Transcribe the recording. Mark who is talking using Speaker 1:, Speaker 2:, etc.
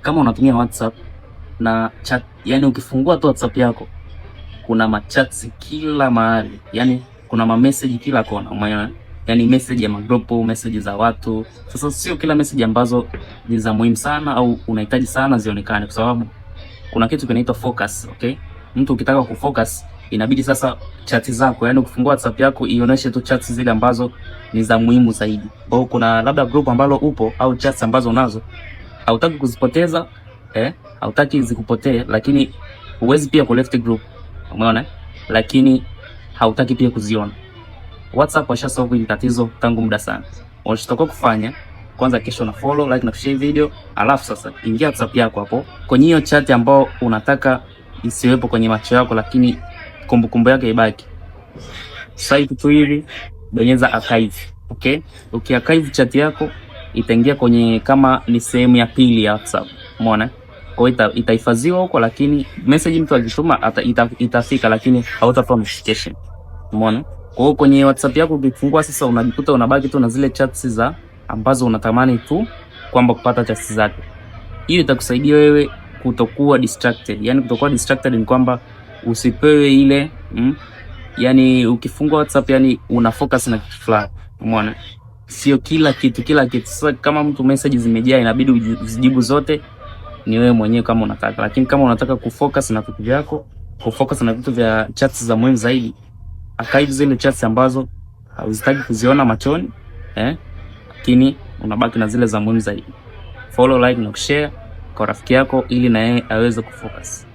Speaker 1: kama unatumia WhatsApp na chat, yani ukifungua tu WhatsApp yako kuna machats kila mahali, yani kuna message kila kona, umeona? Yani message ya magrupu, message za watu. Sasa sio kila message ambazo ni za muhimu sana au unahitaji sana zionekane, kwa sababu kuna kitu kinaitwa focus, okay? Mtu ukitaka kufocus inabidi sasa chati zako, yani ukifungua WhatsApp yako ionyeshe tu chats zile ambazo ni za muhimu zaidi. Kwa hiyo kuna labda group ambalo upo au chats ambazo unazo hautaki kuzipoteza, hautaki zikupotee, lakini huwezi pia ku left group, umeona? Lakini hautaki pia kuziona. WhatsApp washa solve hili tatizo tangu muda sana. Unachotakiwa kufanya kwanza, kesho na follow, like na share video, alafu sasa ingia WhatsApp yako hapo kwenye hiyo chat ambayo unataka isiwepo kwenye macho yako, lakini kumbukumbu yake ibaki. Swipe tu hivi, bonyeza archive, okay? Ukiarchive chat yako itaingia kwenye kama ni sehemu ya pili ya WhatsApp, umeona? Kwa hiyo itahifadhiwa huko, lakini message mtu akituma itafika, lakini hautapata notification, umeona? Kwa hiyo kwenye WhatsApp yako ukifungua sasa, unajikuta unabaki tu na zile chats za ambazo unatamani tu kwamba kupata chats zake. Hiyo itakusaidia wewe kutokuwa distracted. Yani kutokuwa distracted ni kwamba usipewe ile yani ukifungua WhatsApp yani una focus na kitu fulani, umeona? Sio kila kitu. Sasa kama mtu message zimejaa inabidi uzijibu zote, ni wewe mwenyewe kama unataka. Lakini kama unataka kufocus na vitu vyako, kufocus na vitu vya chats za muhimu zaidi, archive zile chats ambazo hauzitaki kuziona machoni, lakini unabaki na zile za muhimu zaidi. Follow, like na share kwa rafiki yako ili na yeye aweze kufocus.